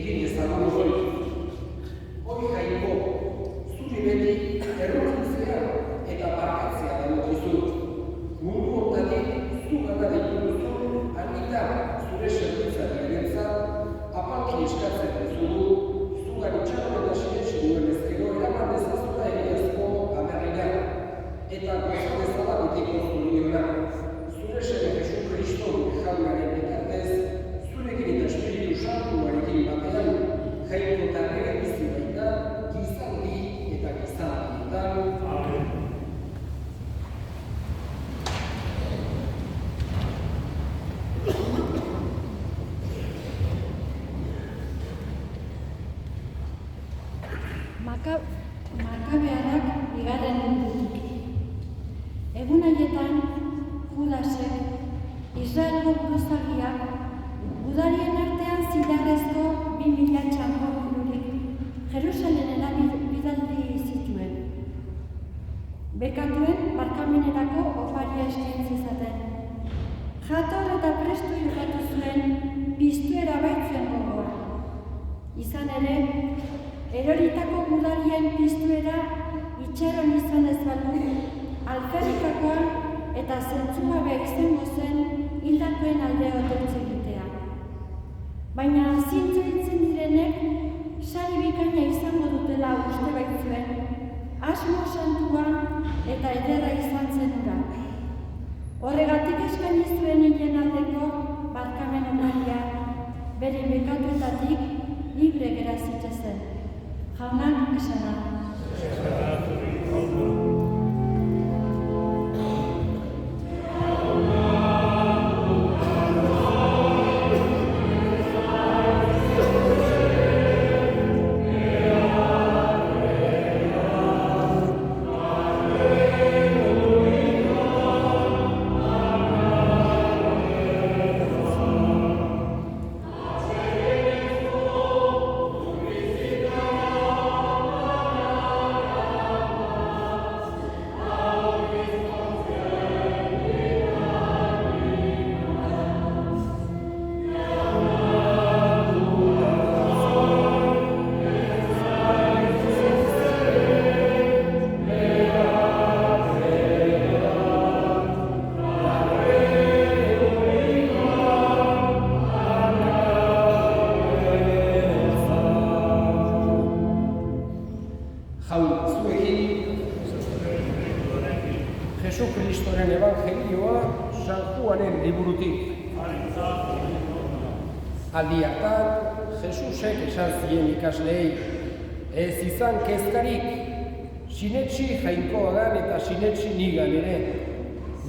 egin ezagun hori. Hori jaiko, zuri beti errokitzea eta barkatzea dagokizu. Mundu hontatik zu gana dituzun argita zure zerbitzariarentzat apalki eskatzen duzu, zugan itxaron eta sinetsi duen ezkero eraman dezazula egiazko aberrira eta gozo bezala betiko zuriona. Zure seme Jesu Kristo jaunaren bitartez, zurekin eta Espiritu Santuarekin batean, jaiko tarrega bizi baita, gizaldi eta gizaldietan. Amen. Makabearak bigarren mundutik. Egun haietan, Judasek, Israelgo buruzagiak, gudarien artean zilarrezko 2000 txango bururik Jerusalemera bidaldi zituen. Bekatuen barkamenerako oparia eskaintzi zaten. Jator eta prestu jokatu zuen piztuera baitzuen gogoa. Izan ere, eroritako gudarien piztuera itxaron izan ez balu, alferrikakoa eta zentzugabe izango zen hildakoen alde otortz egitea. Baina zintzo hitzen direnek, sari bikaina izango dutela uste baitzuen, asmo santua eta ederra izan zen hura. Horregatik eskaini zuen hien aldeko barkamen oparia, bere bekatuetatik libre gera zitzazen. Jaunak esana. Jesu Kristoren evangelioa San Juanen liburutik. Aldi hartan, Jesusek esan zien ikasleei, ez izan kezkarik, sinetsi jainkoagan eta sinetsi nigan ere.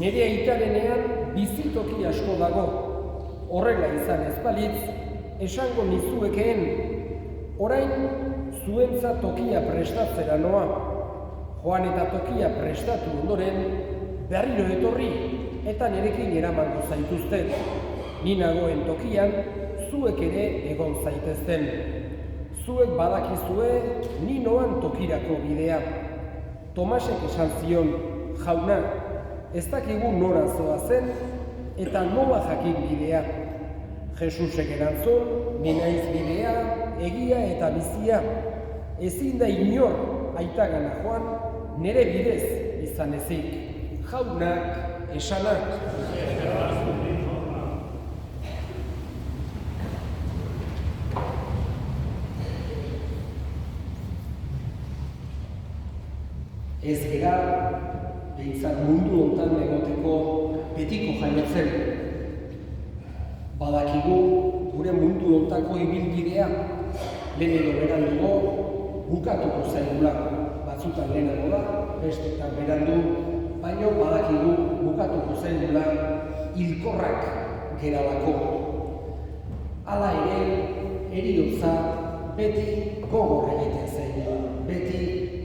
Nire aitarenean bizitoki asko dago. Horrela izan ez balitz, esango nizuekeen, orain zuentzat tokia prestatzera noa. Joan eta tokia prestatu ondoren, berriro etorri eta nirekin eramango zaituzten. Ni nagoen tokian, zuek ere egon zaitezten. Zuek badakizue, ni noan tokirako bidea. Tomasek esan zion, jauna, ez dakigu nora zoazen eta nola jakin bidea. Jesusek erantzun, ni naiz bidea, egia eta bizia. Ezin da inor aitagana joan, nere bidez izan ezik. Jaunak esanak. Ez gera, behintzat mundu hontan egoteko betiko jaiatzen. Badakigu gure mundu hontako ibilbidea lehen edo berandugo bukatuko zaigula. Batzutan lehenago da, bestetan berandu, baina badakigu bukatuko zaigula hilkorrak geralako. Hala ere, heriotza beti gogor egiten zaigu, beti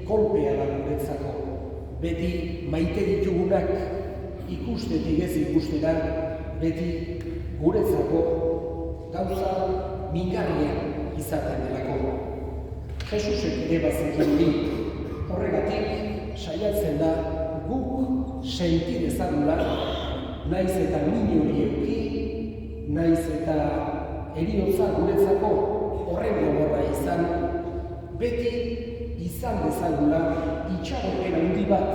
kolpea da guretzako, beti maite ditugunak ikustetik ez ikustera, beti guretzako gauza mingarria izaten delako. Jesusek ere bazekin di, horregatik saiatzen da guk senti dezagula, naiz eta min hori eduki, naiz eta heriotza guretzako horren gogorra izan, beti izan dezagula itxaropen handi bat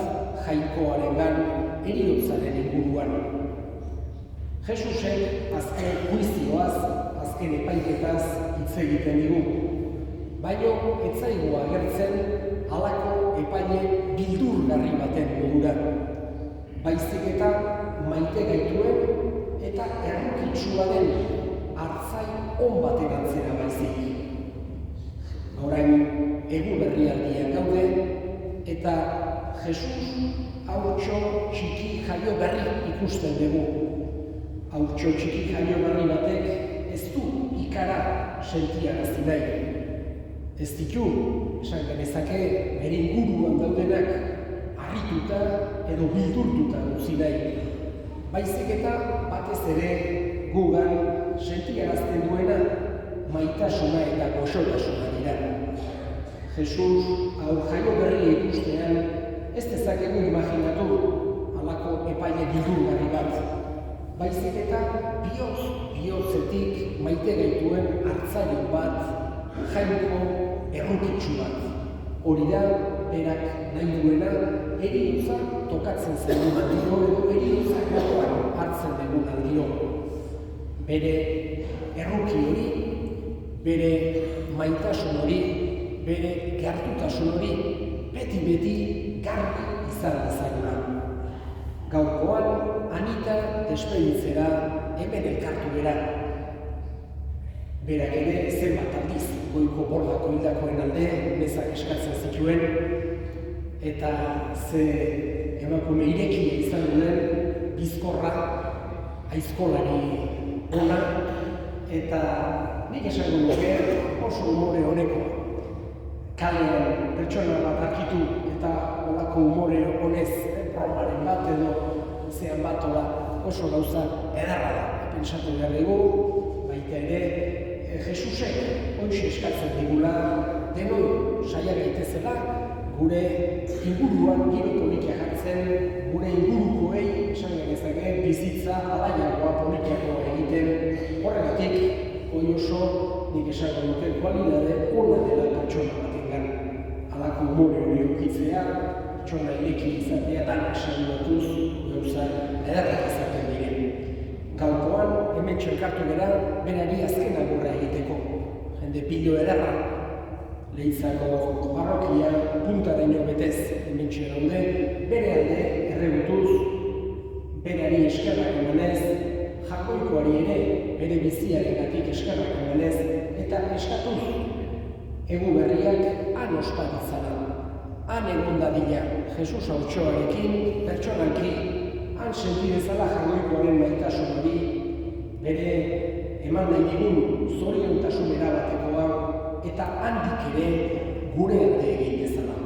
Jainkoarengan heriotzaren inguruan. Jesusek azken juizioaz, azken epaiketaz hitz egiten digu, baino ez zaigu agertzen halako epaile bildurgarri baten modura. Baizik eta maite gaituen eta errukitsua den hartzain on baten antzera baizik. Orain egun berrialdian gaude eta Jesus haurtxo txiki jaio berri ikusten dugu. Haurtxo txiki jaio berri batek ez du ikara sentiarazi nahi. Ez ditu, esan genezake, bere inguruan daudenak harrituta edo bildurtuta utzi nahi. Baizik eta batez ere gugan sentiarazten duena maitasuna eta goxotasuna dira. Jesus haur jaio berria ikustean ez dezakegu imaginatu halako epaile bildurgarri bat. Baizik eta bihotzetik maite gaituen hartzaile bat, Jainko errukitsu bat. Hori da, berak nahi duena, heriotza tokatzen zen aldiro edo heriotza gogoan hartzen dugun aldiro. Bere erruki hori, bere maitasun hori, bere gertutasun hori, beti garbi izan dezagula. Gaurkoan, Anita despeditzera hemen elkartu gara. Berak ere zenbat aldiz goiko bordako hildakoen alde mezak eskatzen zituen eta ze emakume irekia izan duen bizkorra, aizkolari ona eta nik esango nuke oso umore honeko. Kalean pertsona bat arkitu eta olako umore honez bromaren bat edo zean bat oso gauza edarra da. Pentsatu behar dugu, baita ere Jesusek hoxe eskatzen digula denoi saia gaitezela gure inguruan giro polikia jartzen, gure ingurukoei esan genezake bizitza alaiagoa politiako egiten. Horregatik hori oso nik esango dute kualidade ona dela pertsona batengan. Halako umore hori edukitzea, pertsona ireki izatea danak saludatuz gauza ederrak izaten diren. Gaurkoan, hemen txelkartu gara, berari azken agurra egiteko. Jende pilo ederra, Leizako parrokia puntaraino betez hemen txelaude, bere alde errebutuz, berari eskerrak emanez, jakoikoari ere bere biziarengatik eskerrak emanez, eta eskatuz, egu berriak han osparitzara. Han egon dadila, Jesus haurtxoarekin, pertsonalki, han sentidezala jagoikoaren maitasun hori, bere eman nahi digun zoriontasun erabatekoa eta handik ere gure alde egin dezala.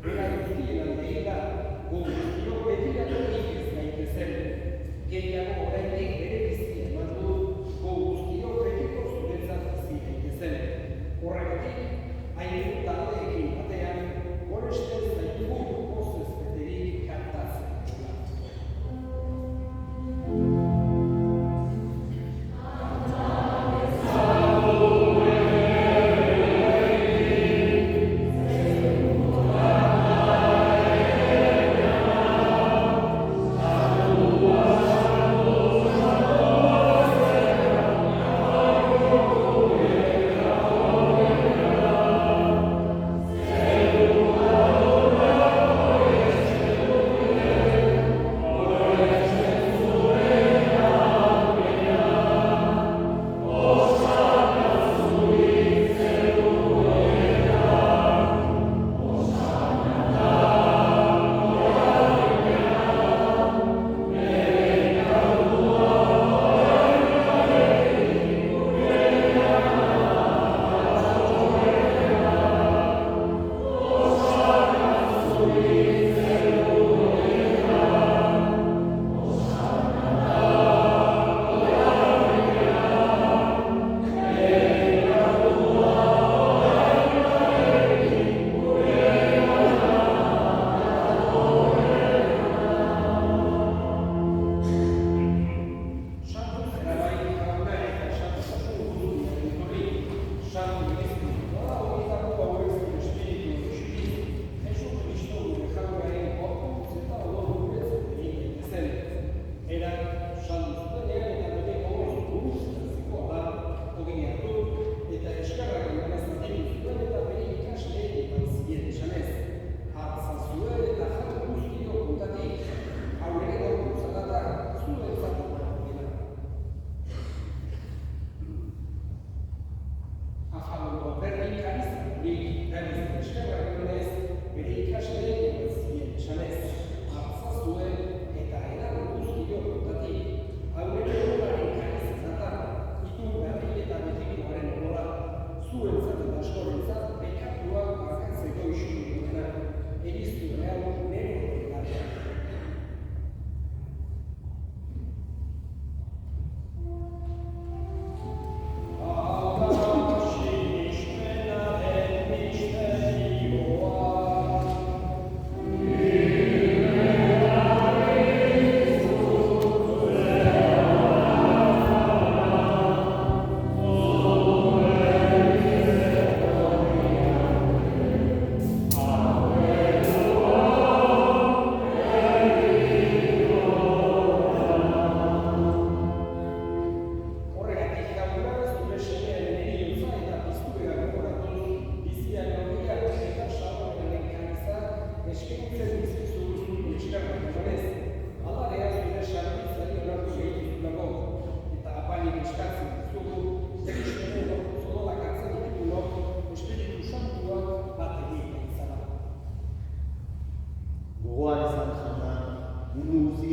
Beraz,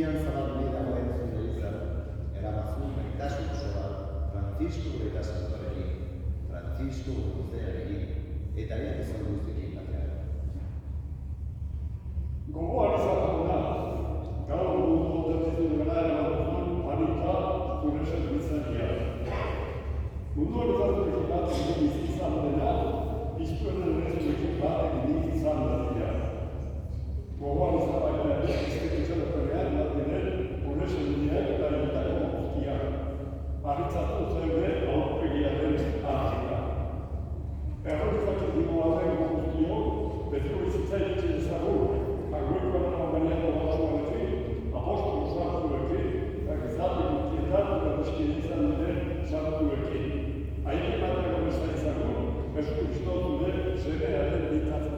guztian zabaldu dagoen zure izan, erabazun maitasun osoa Francisco eta Santorekin, Francisco guztearekin, eta izan guztekin batean. Gogoan izatako da, gaur mundu otertzitu gara erabatuzun anita zure servizaria. Mundu otertzitu bat egin izan dena, iztuenen rezuekin bat egin izan dena. Gogoan izatako da, izketuzen operean bat diren, gure serviziak eta egitako guztiak. Arritzatu zen aurpegia den Afrika. Errorizatzen dugu aldein guztio, bezko bizitza egiten ezagun, Aguekoan abaniako batzuarekin, apostolu sartuekin, eta gizarte guztietan eta guztien izan diren sartuekin. Haien batako bezan izagun, esku iztotu den zerearen ditatzez.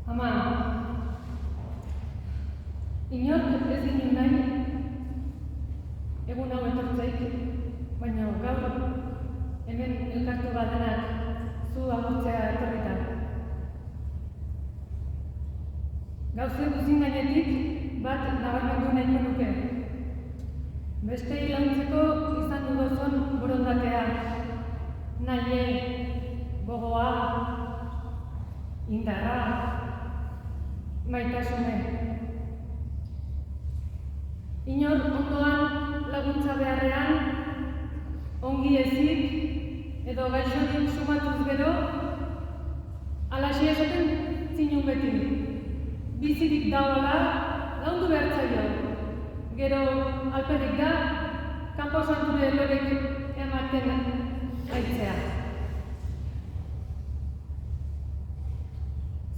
Ama, inork ez ginen nahi, egun hau etortzaik, baina gaur, hemen elkartu badenak zu agurtzea etorrita. Gauze guzin gainetik bat nabarmendu nahiko nuke. Bestei launtzeko izan dudozun borondatea, nahi, gogoa, indarra, maitasune. Inor ondoan laguntza beharrean, ongi ezik edo gaixorik sumatuz gero, alaxi esaten zinun beti. Bizirik dagoela, laundu behar zaio. Gero alperik da, kanpo santure lorek ematen aitzea.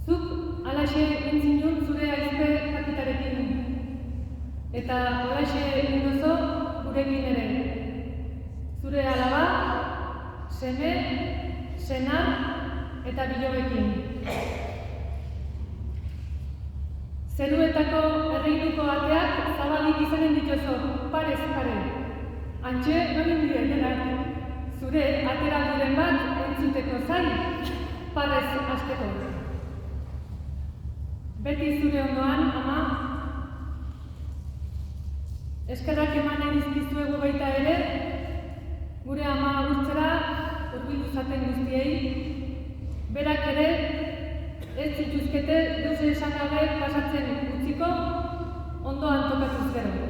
Zuk alaxe entzinun zure aizpe jakitarekin. Eta alaxe endozo gurekin ere. Zure alaba, seme, senar eta bilobekin. Zeruetako erreinuko ateak zabalik izanen dituzo, parez pare. Antxe, nolin direnenak, zure ateralduren bat entzuteko zain, parez hasteko. Beti zure ondoan, ama, eskerrak emanen izkizuegu baita ere, gure ama agurtzera hurbildu zaten guztiei, berak ere, ez zituzkete duze esan gabe pasatzen utziko, ondoan tokatuz gero.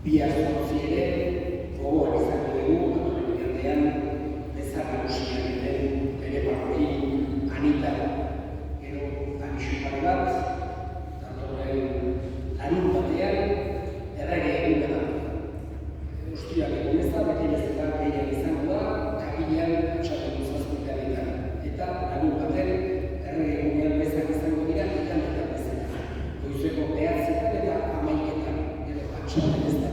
Bihar zortzi ere, gogoan izango dugu, atolemikantean, bezar nagusian den bere parroi Anita. Gero, anixupare bat, datorren larun batean, errege egun da. Ostiak egun ez da, beti bezetan gehiago izango da, kabilean atxaten duzazpikaretan. Eta larun baten, errege egunean bezak izango dira, ikantetan bezala. Goizeko behatzetan eta amaiketan. Gero, atxaten ez da.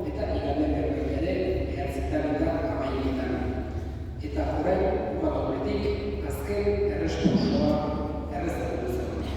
Eta iganen berbeia ere, behatzetan eta amaietan. Eta orain, bat horretik, azken erreskursoa errezatu duzen.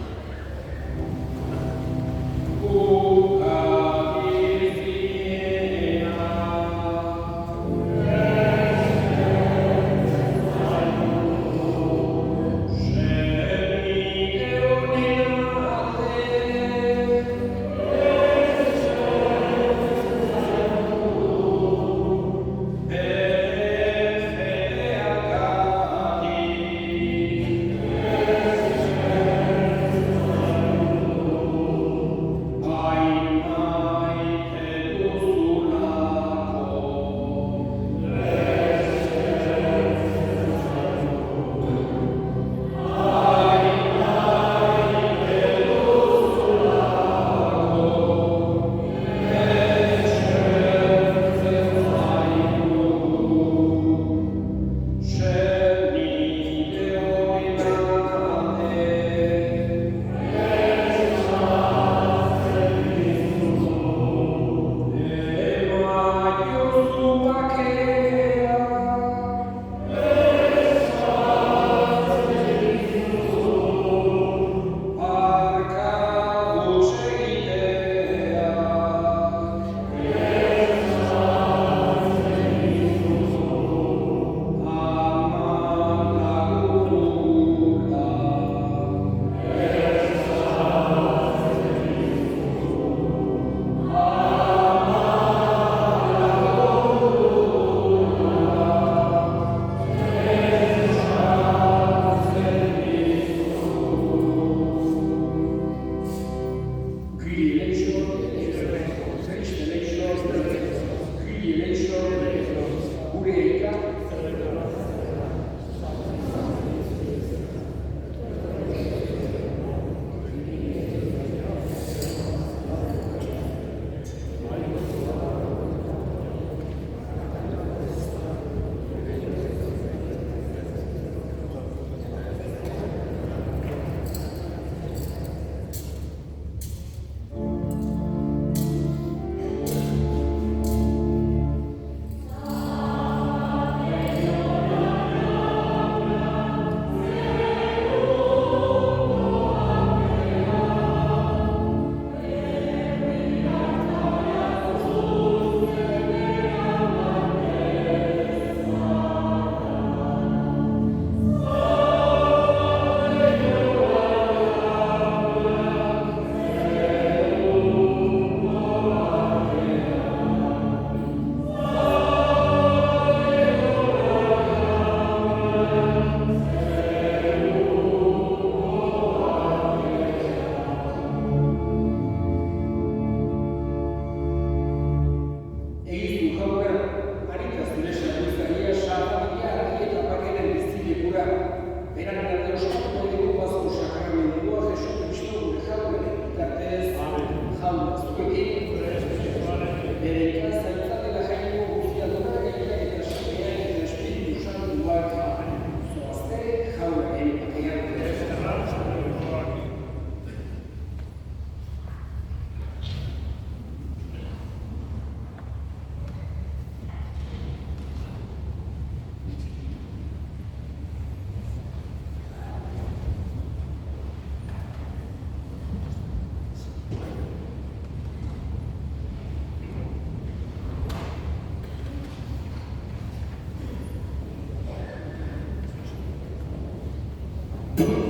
Amen.